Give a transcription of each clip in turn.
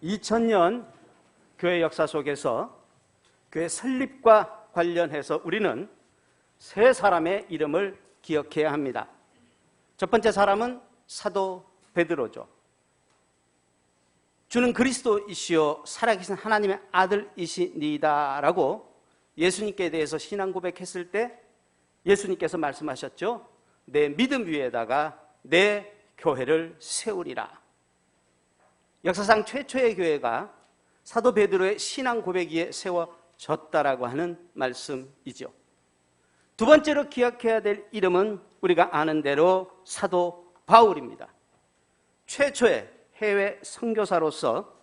2000년 교회 역사 속에서 교회 설립과 관련해서 우리는 세 사람의 이름을 기억해야 합니다. 첫 번째 사람은 사도 베드로죠. 주는 그리스도이시요 살아계신 하나님의 아들이시니다라고 예수님께 대해서 신앙 고백했을 때 예수님께서 말씀하셨죠. 내 믿음 위에다가 내 교회를 세우리라. 역사상 최초의 교회가 사도 베드로의 신앙 고백 위에 세워졌다라고 하는 말씀이죠. 두 번째로 기억해야 될 이름은 우리가 아는 대로 사도 바울입니다. 최초의 해외 선교사로서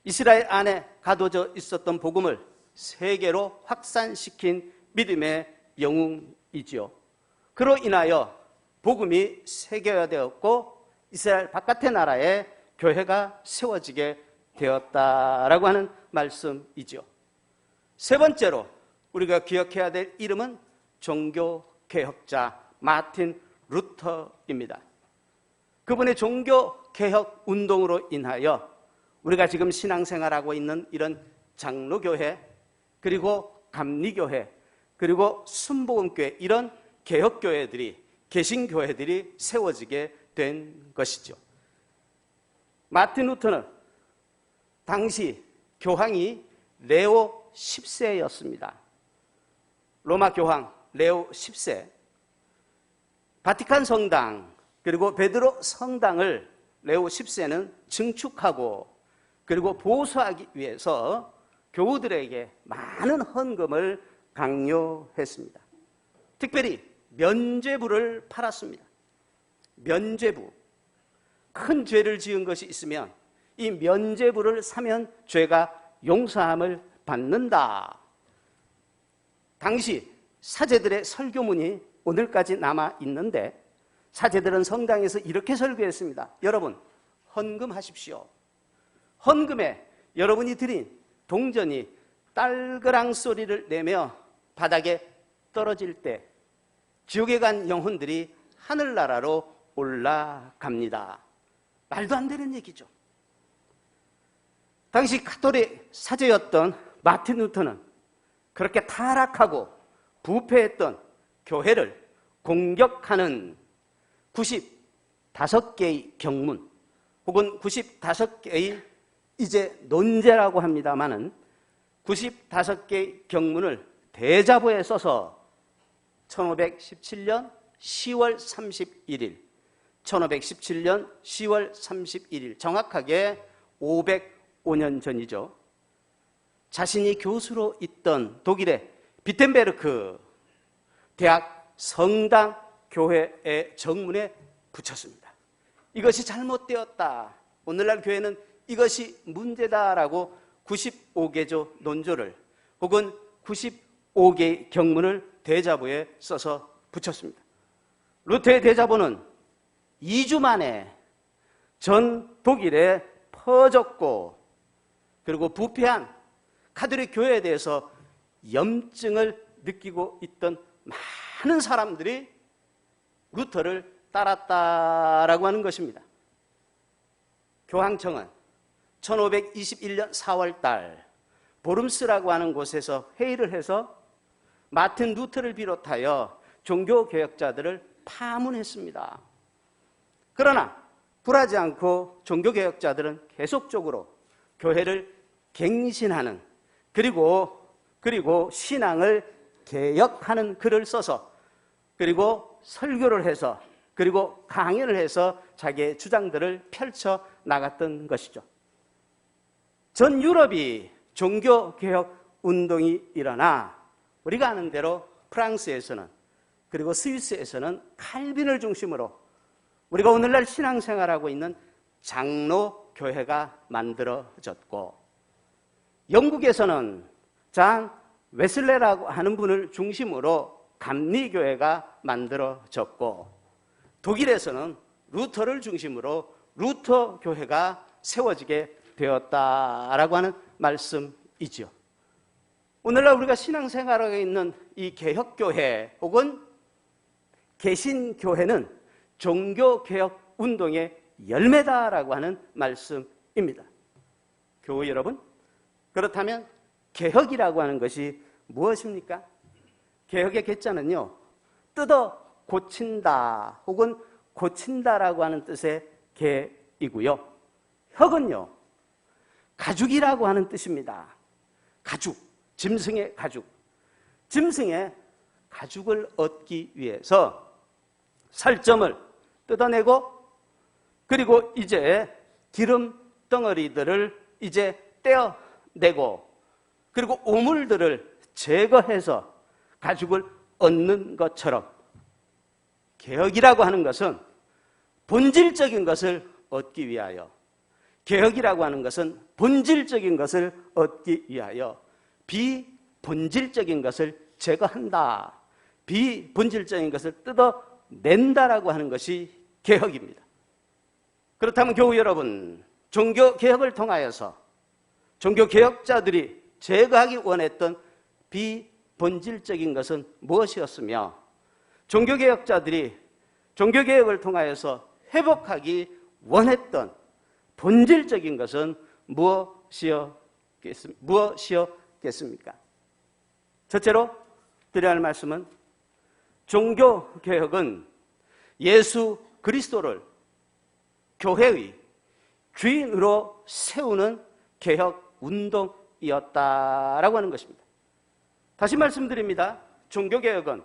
이스라엘 안에 가둬져 있었던 복음을 세계로 확산시킨 믿음의 영웅이지요. 그로 인하여 복음이 세계화되었고 이스라엘 바깥의 나라에 교회가 세워지게 되었다라고 하는 말씀이죠. 세 번째로 우리가 기억해야 될 이름은 종교개혁자 마틴 루터입니다. 그분의 종교개혁 운동으로 인하여 우리가 지금 신앙생활하고 있는 이런 장로교회, 그리고 감리교회, 그리고 순복음교회, 이런 개혁교회들이, 개신교회들이 세워지게 된 것이죠. 마틴 루터는 당시 교황이 레오 10세였습니다. 로마 교황 레오 10세. 바티칸 성당 그리고 베드로 성당을 레오 10세는 증축하고 그리고 보수하기 위해서 교우들에게 많은 헌금을 강요했습니다. 특별히 면죄부를 팔았습니다. 면죄부. 큰 죄를 지은 것이 있으면 이 면죄부를 사면 죄가 용서함을 받는다. 당시 사제들의 설교문이 오늘까지 남아 있는데 사제들은 성당에서 이렇게 설교했습니다. 여러분, 헌금하십시오. 헌금에 여러분이 드린 동전이 딸그랑 소리를 내며 바닥에 떨어질 때 지옥에 간 영혼들이 하늘나라로 올라갑니다. 말도 안 되는 얘기죠. 당시 가톨릭 사제였던 마틴 루터는 그렇게 타락하고 부패했던 교회를 공격하는 95개의 경문 혹은 95개의 이제 논제라고 합니다마는 95개의 경문을 대자보에 써서 1517년 10월 31일 1517년 10월 31일 정확하게 505년 전이죠. 자신이 교수로 있던 독일의 비텐베르크 대학 성당 교회의 정문에 붙였습니다. 이것이 잘못되었다. 오늘날 교회는 이것이 문제다라고 95개조 논조를 혹은 95개의 경문을 대자보에 써서 붙였습니다. 루터의 대자보는 2주 만에 전 독일에 퍼졌고 그리고 부패한 가톨릭 교회에 대해서 염증을 느끼고 있던 많은 사람들이 루터를 따랐다라고 하는 것입니다. 교황청은 1521년 4월 달 보름스라고 하는 곳에서 회의를 해서 마틴 루터를 비롯하여 종교개혁자들을 파문했습니다. 그러나 불하지 않고 종교개혁자들은 계속적으로 교회를 갱신하는 그리고 신앙을 개혁하는 글을 써서 그리고 설교를 해서 그리고 강연을 해서 자기의 주장들을 펼쳐 나갔던 것이죠. 전 유럽이 종교개혁 운동이 일어나 우리가 아는 대로 프랑스에서는 그리고 스위스에서는 칼빈을 중심으로 우리가 오늘날 신앙생활하고 있는 장로교회가 만들어졌고 영국에서는 잔 웨슬레라고 하는 분을 중심으로 감리교회가 만들어졌고 독일에서는 루터를 중심으로 루터 교회가 세워지게 되었다라고 하는 말씀이죠. 오늘날 우리가 신앙생활하고 있는 이 개혁교회 혹은 개신교회는 종교개혁 운동의 열매다라고 하는 말씀입니다. 교우 여러분, 그렇다면 개혁이라고 하는 것이 무엇입니까? 개혁의 개자는요, 뜯어 고친다 혹은 고친다라고 하는 뜻의 개이고요. 혁은요, 가죽이라고 하는 뜻입니다. 가죽, 짐승의 가죽. 짐승의 가죽을 얻기 위해서 살점을 뜯어내고, 그리고 이제 기름 덩어리들을 이제 떼어내고, 그리고 오물들을 제거해서 가죽을 얻는 것처럼 개혁이라고 하는 것은 본질적인 것을 얻기 위하여, 개혁이라고 하는 것은 본질적인 것을 얻기 위하여 비본질적인 것을 제거한다, 비본질적인 것을 뜯어낸다라고 하는 것이 개혁입니다. 그렇다면 교우 여러분, 종교개혁을 통하여서 종교개혁자들이 제거하기 원했던 비본질적인 것은 무엇이었으며, 종교개혁자들이 종교개혁을 통하여서 회복하기 원했던 본질적인 것은 무엇이었겠습니까? 첫째로 드려야 할 말씀은, 종교개혁은 예수 그리스도를 교회의 주인으로 세우는 개혁 운동이었다라고 하는 것입니다. 다시 말씀드립니다. 종교개혁은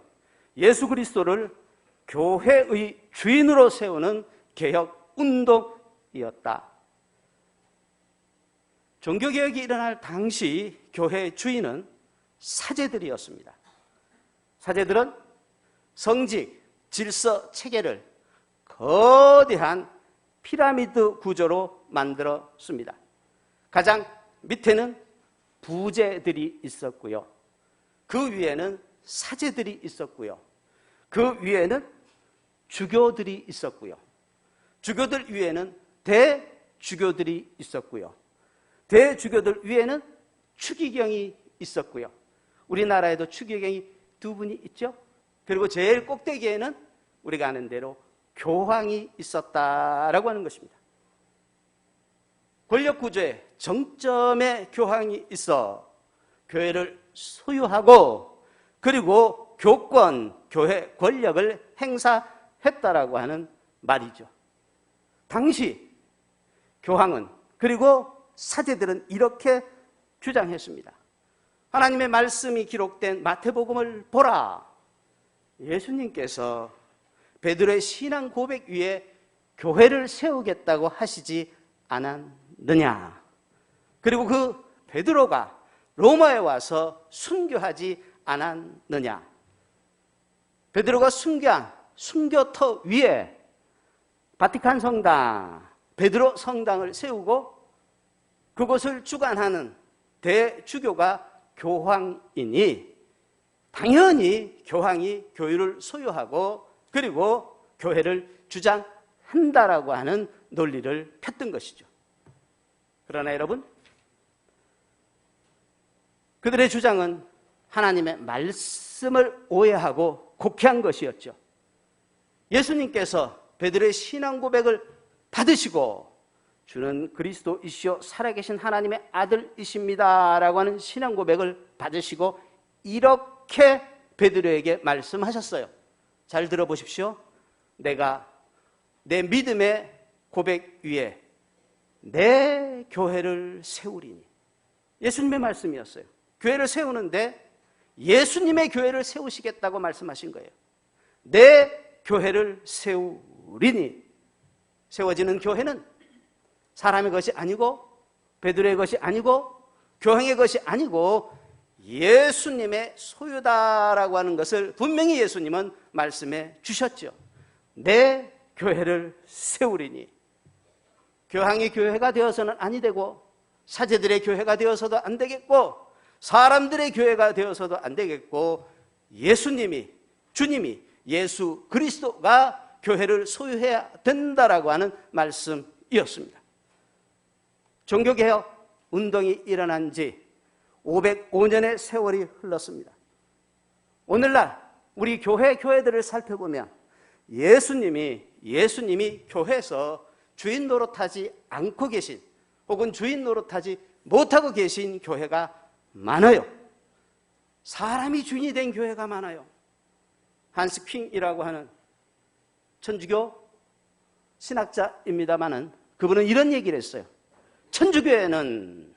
예수 그리스도를 교회의 주인으로 세우는 개혁 운동이었다. 종교개혁이 일어날 당시 교회의 주인은 사제들이었습니다. 사제들은 성직, 질서, 체계를 거대한 피라미드 구조로 만들었습니다. 가장 밑에는 부제들이 있었고요. 그 위에는 사제들이 있었고요. 그 위에는 주교들이 있었고요. 주교들 위에는 대주교들이 있었고요. 대주교들 위에는 추기경이 있었고요. 우리나라에도 추기경이 두 분이 있죠. 그리고 제일 꼭대기에는 우리가 아는 대로 교황이 있었다라고 하는 것입니다. 권력구조의 정점에 교황이 있어 교회를 소유하고, 그리고 교권, 교회 권력을 행사했다라고 하는 말이죠. 당시 교황은, 그리고 사제들은 이렇게 주장했습니다. 하나님의 말씀이 기록된 마태복음을 보라. 예수님께서 베드로의 신앙 고백 위에 교회를 세우겠다고 하시지 않았느냐. 그리고 그 베드로가 로마에 와서 순교하지 않았느냐. 베드로가 순교한 순교터 위에 바티칸 성당, 베드로 성당을 세우고 그것을 주관하는 대주교가 교황이니 당연히 교황이 교회를 소유하고 그리고 교회를 주장한다라고 하는 논리를 폈던 것이죠. 그러나 여러분, 그들의 주장은 하나님의 말씀을 오해하고 곡해한 것이었죠. 예수님께서 베드로의 신앙 고백을 받으시고 주는 그리스도이시요 살아계신 하나님의 아들이십니다 라고 하는 신앙 고백을 받으시고 이렇게 베드로에게 말씀하셨어요. 잘 들어보십시오. 내가 내 믿음의 고백 위에 내 교회를 세우리니. 예수님의 말씀이었어요. 교회를 세우는데 예수님의 교회를 세우시겠다고 말씀하신 거예요. 내 교회를 세우리니. 세워지는 교회는 사람의 것이 아니고 베드로의 것이 아니고 교황의 것이 아니고 예수님의 소유다라고 하는 것을 분명히 예수님은 말씀해 주셨죠. 내 교회를 세우리니. 교황의 교회가 되어서는 아니 되고 사제들의 교회가 되어서도 안 되겠고 사람들의 교회가 되어서도 안 되겠고 예수님이, 주님이, 예수 그리스도가 교회를 소유해야 된다라고 하는 말씀이었습니다. 종교개혁 운동이 일어난 지 505년의 세월이 흘렀습니다. 오늘날 우리 교회들을 살펴보면 예수님이 교회에서 주인 노릇하지 않고 계신 혹은 주인 노릇하지 못하고 계신 교회가 많아요. 사람이 주인이 된 교회가 많아요. 한스 퀸이라고 하는 천주교 신학자입니다마는 그분은 이런 얘기를 했어요. 천주교에는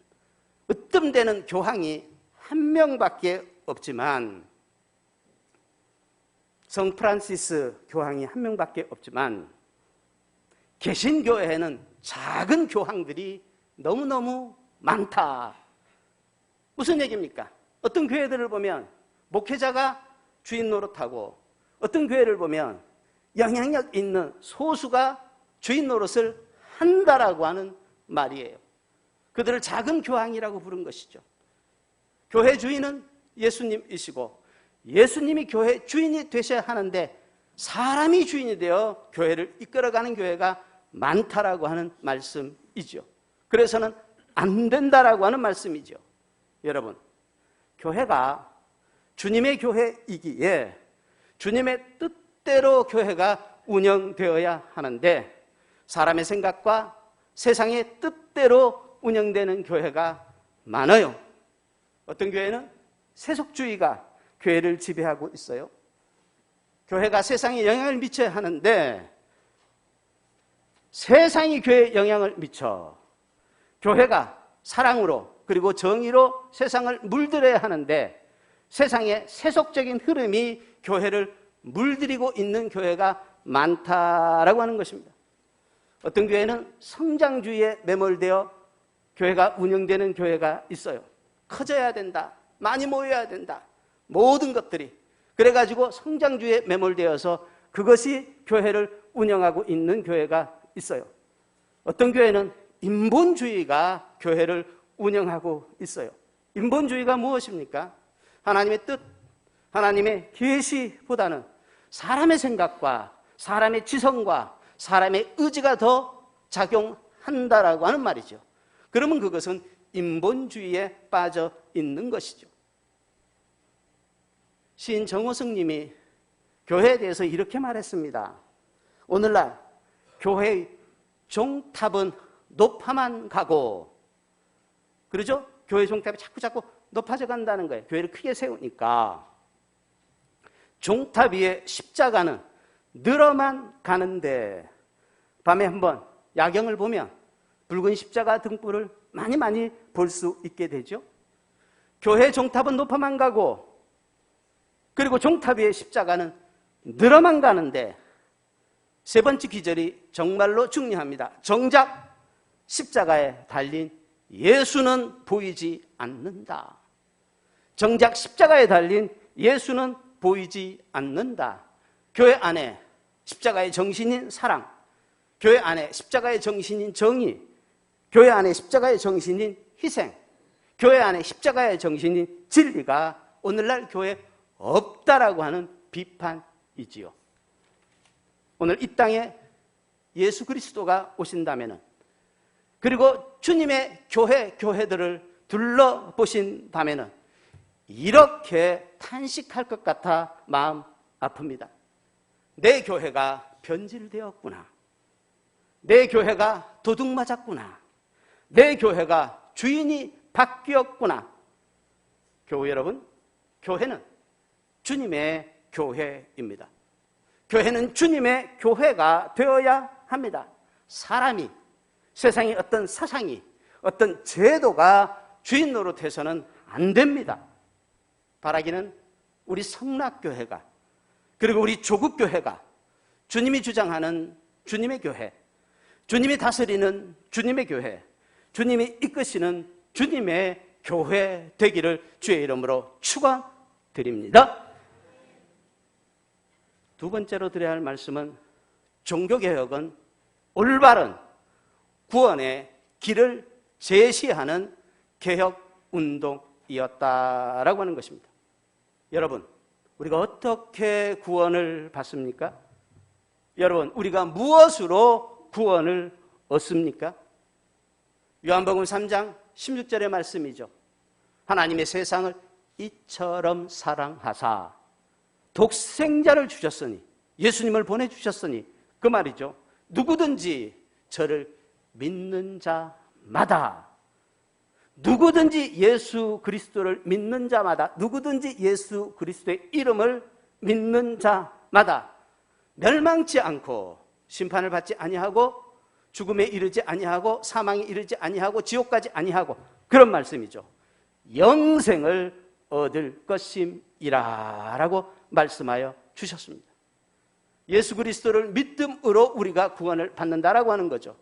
으뜸되는 교황이 한 명밖에 없지만, 성 프란시스 교황이 한 명밖에 없지만, 개신교회에는 작은 교황들이 너무너무 많다. 무슨 얘기입니까? 어떤 교회들을 보면 목회자가 주인 노릇하고, 어떤 교회를 보면 영향력 있는 소수가 주인 노릇을 한다라고 하는 말이에요. 그들을 작은 교황이라고 부른 것이죠. 교회 주인은 예수님이시고 예수님이 교회 주인이 되셔야 하는데, 사람이 주인이 되어 교회를 이끌어가는 교회가 많다라고 하는 말씀이죠. 그래서는 안 된다라고 하는 말씀이죠. 여러분, 교회가 주님의 교회이기에 주님의 뜻대로 교회가 운영되어야 하는데, 사람의 생각과 세상의 뜻대로 운영되는 교회가 많아요. 어떤 교회는 세속주의가 교회를 지배하고 있어요. 교회가 세상에 영향을 미쳐야 하는데 세상이 교회에 영향을 미쳐. 교회가 사랑으로 그리고 정의로 세상을 물들여야 하는데 세상의 세속적인 흐름이 교회를 물들이고 있는 교회가 많다라고 하는 것입니다. 어떤 교회는 성장주의에 매몰되어 교회가 운영되는 교회가 있어요. 커져야 된다, 많이 모여야 된다, 모든 것들이. 그래가지고 성장주의에 매몰되어서 그것이 교회를 운영하고 있는 교회가 있어요. 어떤 교회는 인본주의가 교회를 운영하고 있어요. 인본주의가 무엇입니까? 하나님의 뜻, 하나님의 계시보다는 사람의 생각과 사람의 지성과 사람의 의지가 더 작용한다라고 하는 말이죠. 그러면 그것은 인본주의에 빠져 있는 것이죠. 시인 정호승 님이 교회에 대해서 이렇게 말했습니다. 오늘날 교회의 종탑은 높아만 가고, 그러죠? 교회 종탑이 자꾸 높아져 간다는 거예요. 교회를 크게 세우니까. 종탑 위에 십자가는 늘어만 가는데, 밤에 한번 야경을 보면 붉은 십자가 등불을 많이 볼 수 있게 되죠. 교회 종탑은 높아만 가고, 그리고 종탑 위에 십자가는 늘어만 가는데, 세 번째 기절이 정말로 중요합니다. 정작 십자가에 달린 예수는 보이지 않는다. 정작 십자가에 달린 예수는 보이지 않는다. 교회 안에 십자가의 정신인 사랑, 교회 안에 십자가의 정신인 정의, 교회 안에 십자가의 정신인 희생, 교회 안에 십자가의 정신인 진리가 오늘날 교회에 없다라고 하는 비판이지요. 오늘 이 땅에 예수 그리스도가 오신다면은, 그리고 주님의 교회들을 둘러보신다면은 이렇게 탄식할 것 같아 마음 아픕니다. 내 교회가 변질되었구나. 내 교회가 도둑 맞았구나. 내 교회가 주인이 바뀌었구나. 교회 여러분, 교회는 주님의 교회입니다. 교회는 주님의 교회가 되어야 합니다. 사람이, 세상의 어떤 사상이, 어떤 제도가 주인 노릇해서는 안 됩니다. 바라기는 우리 성락교회가, 그리고 우리 조국교회가 주님이 주장하는 주님의 교회, 주님이 다스리는 주님의 교회, 주님이 이끄시는 주님의 교회 되기를 주의 이름으로 축원드립니다. 두 번째로 드려야 할 말씀은, 종교개혁은 올바른 구원의 길을 제시하는 개혁운동이었다라고 하는 것입니다. 여러분, 우리가 어떻게 구원을 받습니까? 여러분, 우리가 무엇으로 구원을 얻습니까? 요한복음 3장 16절의 말씀이죠. 하나님의 세상을 이처럼 사랑하사 독생자를 주셨으니, 예수님을 보내주셨으니, 그 말이죠. 누구든지 저를 믿는 자마다, 누구든지 예수 그리스도를 믿는 자마다, 누구든지 예수 그리스도의 이름을 믿는 자마다 멸망치 않고 심판을 받지 아니하고 죽음에 이르지 아니하고 사망에 이르지 아니하고 지옥까지 아니하고, 그런 말씀이죠. 영생을 얻을 것임이라 라고 말씀하여 주셨습니다. 예수 그리스도를 믿음으로 우리가 구원을 받는다라고 하는 거죠.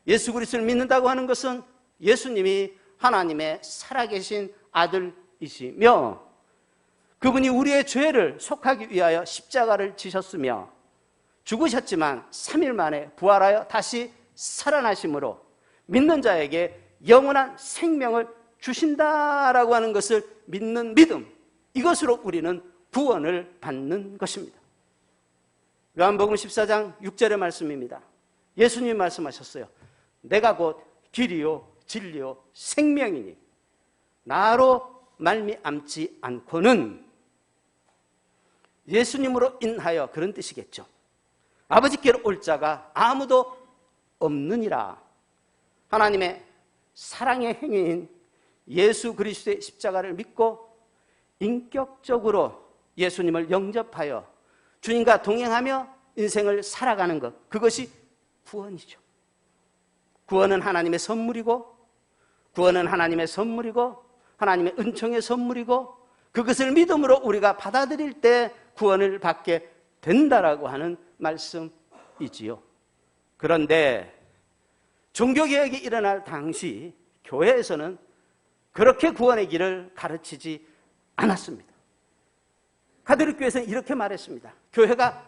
예수 그리스도를 믿는다고 하는 것은 예수님이 하나님의 살아계신 아들이시며 그분이 우리의 죄를 속하기 위하여 십자가를 지셨으며 죽으셨지만 3일 만에 부활하여 다시 살아나심으로 믿는 자에게 영원한 생명을 주신다라고 하는 것을 믿는 믿음, 이것으로 우리는 구원을 받는 것입니다. 요한복음 14장 6절의 말씀입니다. 예수님이 말씀하셨어요. 내가 곧 길이요 진리요 생명이니 나로 말미암지 않고는, 예수님으로 인하여 그런 뜻이겠죠. 아버지께로 올 자가 아무도 없느니라. 하나님의 사랑의 행위인 예수 그리스도의 십자가를 믿고 인격적으로 예수님을 영접하여 주님과 동행하며 인생을 살아가는 것, 그것이 구원이죠. 구원은 하나님의 선물이고, 구원은 하나님의 선물이고, 하나님의 은총의 선물이고, 그것을 믿음으로 우리가 받아들일 때 구원을 받게 된다라고 하는 말씀이지요. 그런데 종교개혁이 일어날 당시 교회에서는 그렇게 구원의 길을 가르치지 않았습니다. 가톨릭교회에서는 이렇게 말했습니다. 교회가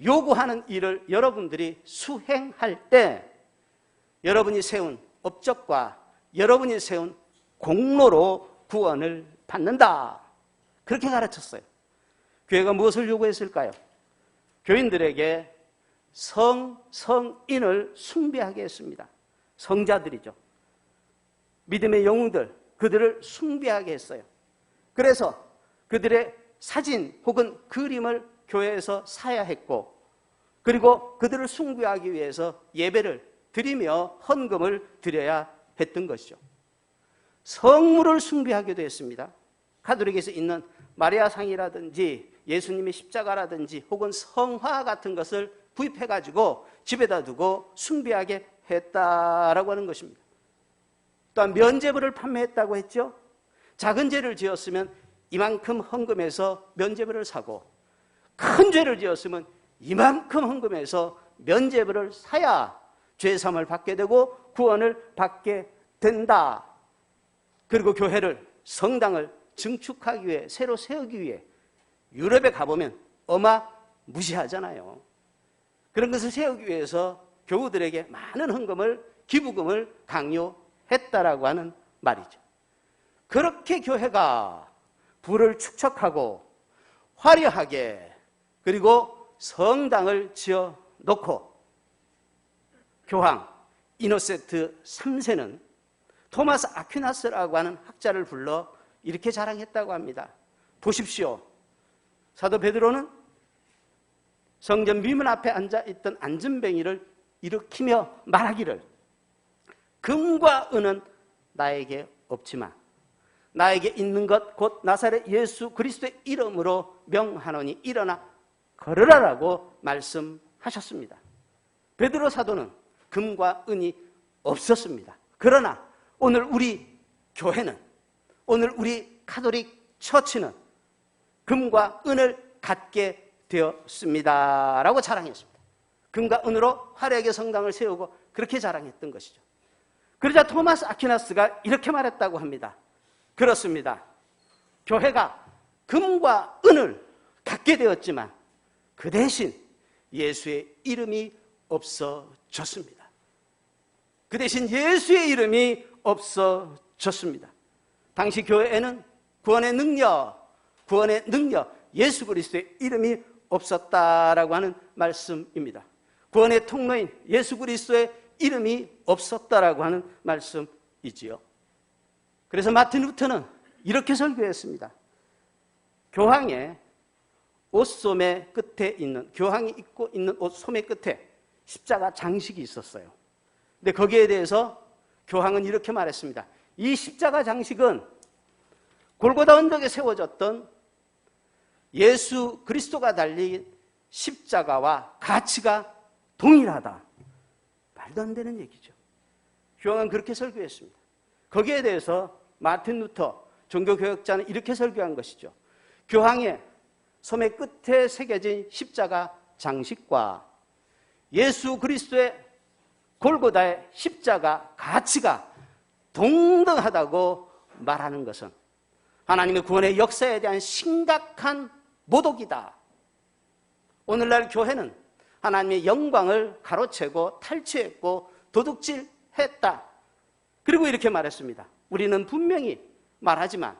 요구하는 일을 여러분들이 수행할 때 여러분이 세운 업적과 여러분이 세운 공로로 구원을 받는다. 그렇게 가르쳤어요. 교회가 무엇을 요구했을까요? 교인들에게 성인을 숭배하게 했습니다. 성자들이죠. 믿음의 영웅들, 그들을 숭배하게 했어요. 그래서 그들의 사진 혹은 그림을 교회에서 사야 했고, 그리고 그들을 숭배하기 위해서 예배를 드리며 헌금을 드려야 했던 것이죠. 성물을 숭배하기도 했습니다. 가톨릭에서 있는 마리아상이라든지 예수님의 십자가라든지 혹은 성화 같은 것을 구입해가지고 집에다 두고 숭배하게 했다라고 하는 것입니다. 또한 면죄부를 판매했다고 했죠. 작은 죄를 지었으면 이만큼 헌금해서 면죄부를 사고, 큰 죄를 지었으면 이만큼 헌금해서 면죄부를 사야 죄사함을 받게 되고 구원을 받게 된다. 그리고 교회를, 성당을 증축하기 위해, 새로 세우기 위해 유럽에 가보면 무시하잖아요. 그런 것을 세우기 위해서 교우들에게 많은 헌금을, 기부금을 강요했다라고 하는 말이죠. 그렇게 교회가 부를 축적하고 화려하게, 그리고 성당을 지어 놓고 교황 이노센트 3세는 토마스 아퀴나스라고 하는 학자를 불러 이렇게 자랑했다고 합니다. 보십시오. 사도 베드로는 성전 미문 앞에 앉아있던 안전뱅이를 일으키며 말하기를, 금과 은은 나에게 없지만 나에게 있는 것 곧 나사렛 예수 그리스도의 이름으로 명하노니 일어나 걸으라라고 말씀하셨습니다. 베드로 사도는 금과 은이 없었습니다. 그러나 오늘 우리 교회는, 오늘 우리 가톨릭 처치는 금과 은을 갖게 되었습니다 라고 자랑했습니다. 금과 은으로 화려하게 성당을 세우고 그렇게 자랑했던 것이죠. 그러자 토마스 아퀴나스가 이렇게 말했다고 합니다. 그렇습니다. 교회가 금과 은을 갖게 되었지만 그 대신 예수의 이름이 없어졌습니다. 그 대신 예수의 이름이 없어졌습니다. 당시 교회에는 구원의 능력, 예수 그리스도의 이름이 없었다라고 하는 말씀입니다. 구원의 통로인 예수 그리스도의 이름이 없었다라고 하는 말씀이지요. 그래서 마틴 루터는 이렇게 설교했습니다. 교황의 옷소매 끝에 있는, 교황이 입고 있는 옷소매 끝에 십자가 장식이 있었어요. 근데 거기에 대해서 교황은 이렇게 말했습니다. 이 십자가 장식은 골고다 언덕에 세워졌던 예수 그리스도가 달린 십자가와 가치가 동일하다. 말도 안 되는 얘기죠. 교황은 그렇게 설교했습니다. 거기에 대해서 마틴 루터 종교개혁자는 이렇게 설교한 것이죠. 교황의 소매 끝에 새겨진 십자가 장식과 예수 그리스도의 골고다의 십자가 가치가 동등하다고 말하는 것은 하나님의 구원의 역사에 대한 심각한 모독이다. 오늘날 교회는 하나님의 영광을 가로채고 탈취했고 도둑질했다. 그리고 이렇게 말했습니다. 우리는 분명히 말하지만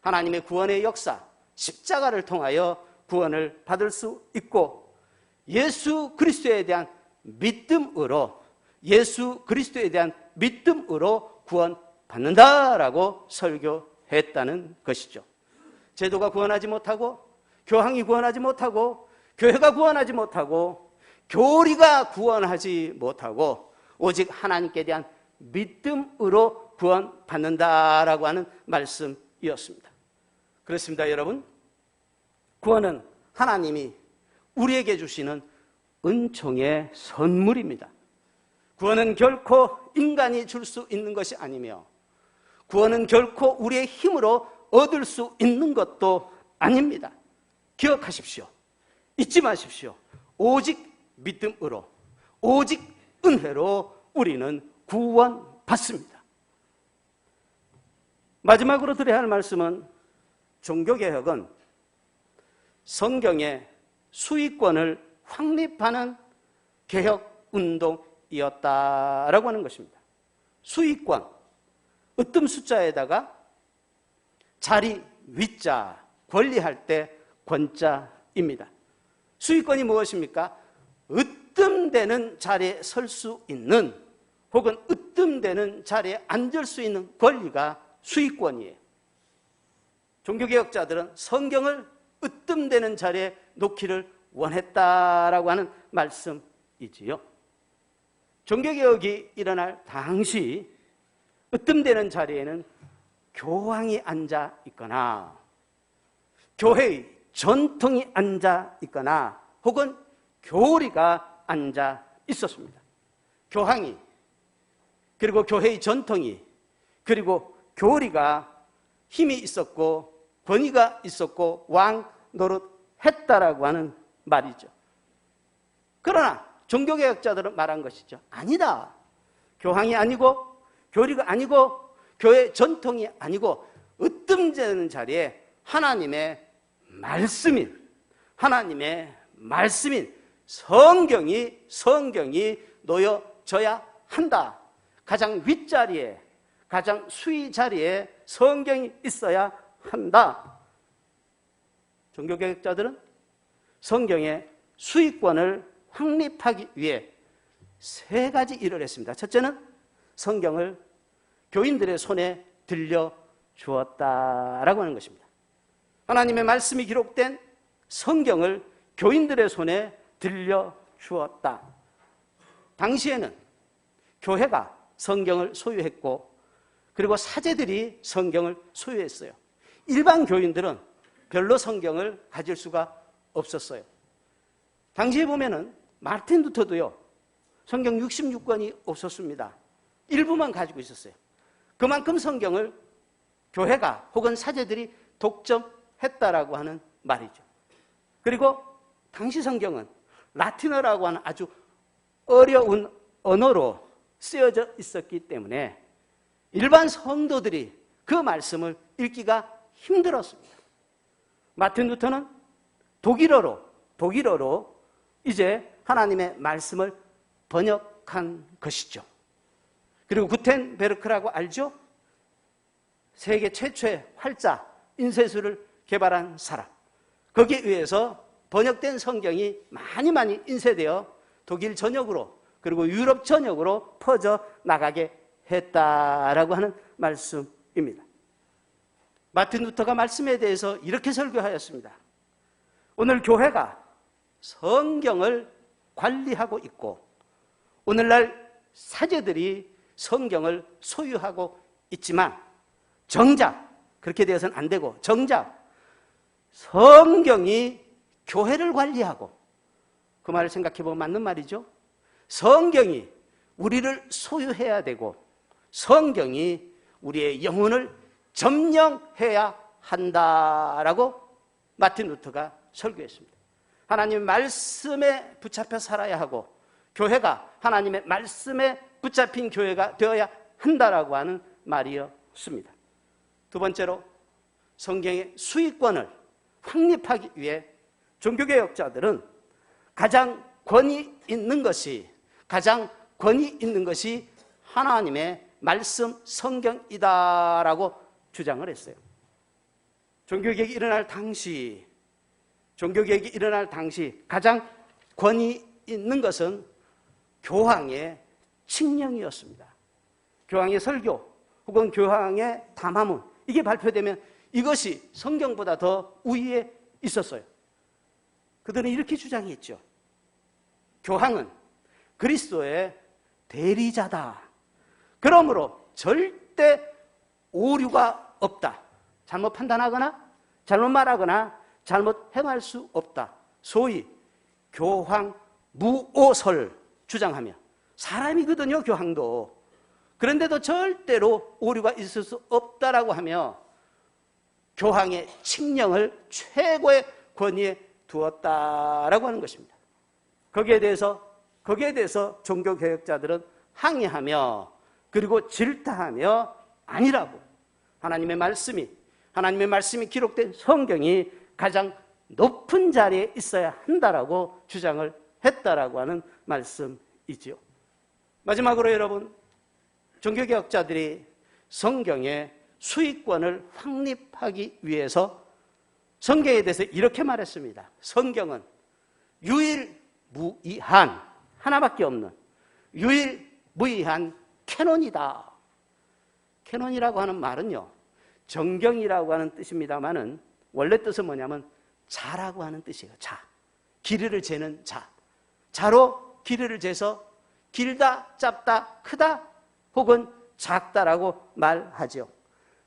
하나님의 구원의 역사, 십자가를 통하여 구원을 받을 수 있고 예수 그리스도에 대한 믿음으로 구원받는다라고 설교했다는 것이죠. 제도가 구원하지 못하고 교황이 구원하지 못하고 교회가 구원하지 못하고 교리가 구원하지 못하고 오직 하나님께 대한 믿음으로 구원받는다라고 하는 말씀이었습니다. 그렇습니다, 여러분. 구원은 하나님이 우리에게 주시는 은총의 선물입니다. 구원은 결코 인간이 줄 수 있는 것이 아니며 구원은 결코 우리의 힘으로 얻을 수 있는 것도 아닙니다. 기억하십시오. 잊지 마십시오. 오직 믿음으로, 오직 은혜로 우리는 구원받습니다. 마지막으로 드려야 할 말씀은 종교개혁은 성경의 수익권을 확립하는 개혁운동이었다라고 하는 것입니다. 수익권, 으뜸 숫자에다가 자리 위자, 권리할 때 권자입니다. 수익권이 무엇입니까? 으뜸되는 자리에 설 수 있는 혹은 으뜸되는 자리에 앉을 수 있는 권리가 수익권이에요. 종교개혁자들은 성경을 으뜸되는 자리에 놓기를 원했다라고 하는 말씀이지요. 종교개혁이 일어날 당시 으뜸되는 자리에는 교황이 앉아 있거나 교회의 전통이 앉아 있거나 혹은 교리가 앉아 있었습니다. 교황이 그리고 교회의 전통이 그리고 교리가 힘이 있었고 권위가 있었고 왕 노릇했다라고 하는 말이죠. 그러나 종교개혁자들은 말한 것이죠. 아니다. 교황이 아니고 교리가 아니고 교회 전통이 아니고 으뜸되는 자리에 하나님의 말씀인 성경이 놓여져야 한다. 가장 윗자리에, 가장 수위 자리에 성경이 있어야 한다. 종교개혁자들은 성경의 수익권을 확립하기 위해 세 가지 일을 했습니다. 첫째는 성경을 교인들의 손에 들려주었다라고 하는 것입니다. 하나님의 말씀이 기록된 성경을 교인들의 손에 들려주었다. 당시에는 교회가 성경을 소유했고 그리고 사제들이 성경을 소유했어요. 일반 교인들은 별로 성경을 가질 수가 없었어요. 당시에 보면은 마틴 루터도요, 성경 66권이 없었습니다. 일부만 가지고 있었어요. 그만큼 성경을 교회가 혹은 사제들이 독점했다라고 하는 말이죠. 그리고 당시 성경은 라틴어라고 하는 아주 어려운 언어로 쓰여져 있었기 때문에 일반 성도들이 그 말씀을 읽기가 힘들었습니다. 마틴 루터는 독일어로 이제 하나님의 말씀을 번역한 것이죠. 그리고 구텐베르크라고 알죠? 세계 최초의 활자, 인쇄술을 개발한 사람. 거기에 의해서 번역된 성경이 많이 인쇄되어 독일 전역으로 그리고 유럽 전역으로 퍼져 나가게 했다라고 하는 말씀입니다. 마틴 루터가 말씀에 대해서 이렇게 설교하였습니다. 오늘 교회가 성경을 관리하고 있고 오늘날 사제들이 성경을 소유하고 있지만 정작 그렇게 되어서는 안 되고 정작 성경이 교회를 관리하고, 그 말을 생각해 보면 맞는 말이죠. 성경이 우리를 소유해야 되고 성경이 우리의 영혼을 점령해야 한다라고 마틴 루터가 설교했습니다. 하나님의 말씀에 붙잡혀 살아야 하고 교회가 하나님의 말씀에 붙잡힌 교회가 되어야 한다라고 하는 말이었습니다. 두 번째로, 성경의 수익권을 확립하기 위해 종교개혁자들은 가장 권위 있는 것이 하나님의 말씀 성경이다라고 주장을 했어요. 종교개혁이 일어날 당시 가장 권위 있는 것은 교황의 칙령이었습니다. 교황의 설교 혹은 교황의 담화문, 이게 발표되면 이것이 성경보다 더 우위에 있었어요. 그들은 이렇게 주장했죠. 교황은 그리스도의 대리자다. 그러므로 절대 오류가 없다. 잘못 판단하거나 잘못 말하거나 잘못 행할 수 없다. 소위 교황 무오설 주장하며, 사람이거든요, 교황도. 그런데도 절대로 오류가 있을 수 없다라고 하며 교황의 칙령을 최고의 권위에 두었다라고 하는 것입니다. 거기에 대해서 종교개혁자들은 항의하며 그리고 질타하며 아니라고, 하나님의 말씀이 기록된 성경이 가장 높은 자리에 있어야 한다라고 주장을 했다라고 하는 말씀이지요. 마지막으로 여러분, 종교개혁자들이 성경의 수익권을 확립하기 위해서 성경에 대해서 이렇게 말했습니다. 성경은 유일무이한, 하나밖에 없는 유일무이한 캐논이다. 캐논이라고 하는 말은요, 정경이라고 하는 뜻입니다만은 원래 뜻은 뭐냐면 자라고 하는 뜻이에요. 자, 길이를 재는 자. 자로 길이를 재서 길다, 짧다, 크다 혹은 작다라고 말하죠.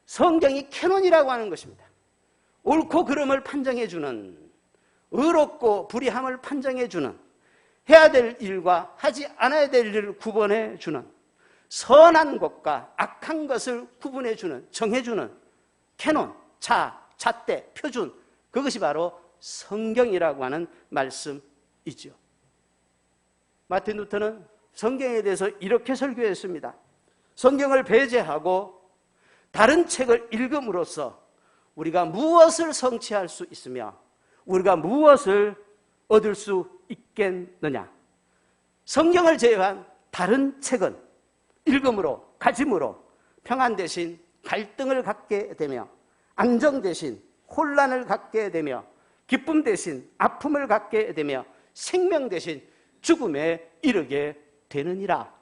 성경이 캐논이라고 하는 것입니다. 옳고 그름을 판정해주는, 의롭고 불의함을 판정해주는, 해야 될 일과 하지 않아야 될 일을 구분해주는, 선한 것과 악한 것을 구분해주는, 정해주는 캐논, 잣대, 표준, 그것이 바로 성경이라고 하는 말씀이죠. 마틴 루터는 성경에 대해서 이렇게 설교했습니다. 성경을 배제하고 다른 책을 읽음으로써 우리가 무엇을 성취할 수 있으며 우리가 무엇을 얻을 수 있겠느냐. 성경을 제외한 다른 책은 읽음으로, 가짐으로 평안 대신 갈등을 갖게 되며, 안정 대신 혼란을 갖게 되며, 기쁨 대신 아픔을 갖게 되며, 생명 대신 죽음에 이르게 되느니라.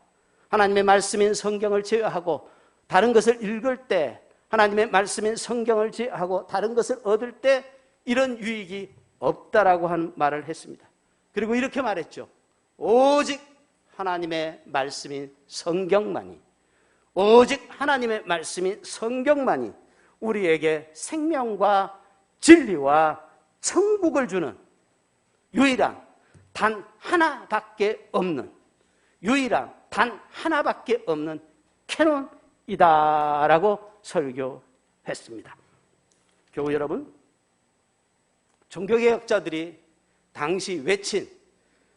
하나님의 말씀인 성경을 제외하고 다른 것을 읽을 때, 하나님의 말씀인 성경을 제외하고 다른 것을 얻을 때 이런 유익이 없다라고 하는 말을 했습니다. 그리고 이렇게 말했죠. 오직 하나님의 말씀인 성경만이, 오직 하나님의 말씀인 성경만이 우리에게 생명과 진리와 천국을 주는 유일한 단 하나밖에 없는, 유일한 단 하나밖에 없는 캐논이다라고 설교했습니다. 교우 여러분, 종교개혁자들이 당시 외친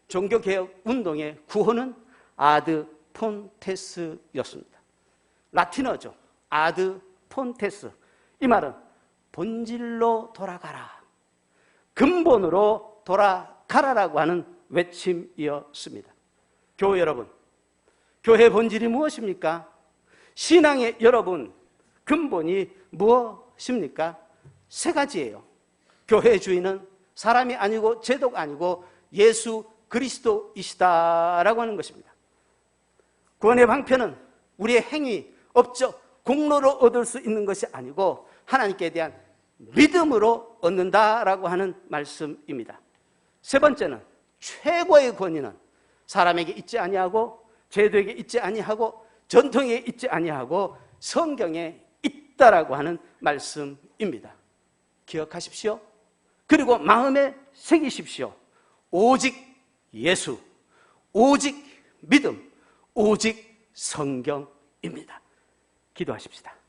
종교개혁 운동의 구호는 아드 폰테스였습니다. 라틴어죠. 아드 폰테스. 이 말은 본질로 돌아가라, 근본으로 돌아가라라고 하는 외침이었습니다. 교우 여러분, 교회의 본질이 무엇입니까? 신앙의 여러분, 근본이 무엇입니까? 세 가지예요. 교회의 주인은 사람이 아니고 제도가 아니고 예수 그리스도이시다라고 하는 것입니다. 구원의 방편은 우리의 행위, 업적, 공로로 얻을 수 있는 것이 아니고 하나님께 대한 믿음으로 얻는다라고 하는 말씀입니다. 세 번째는 최고의 권위는 사람에게 있지 아니하고 제도에게 있지 아니하고 전통에 있지 아니하고 성경에 있다라고 하는 말씀입니다. 기억하십시오. 그리고 마음에 새기십시오. 오직 예수, 오직 믿음, 오직 성경입니다. 기도하십시다.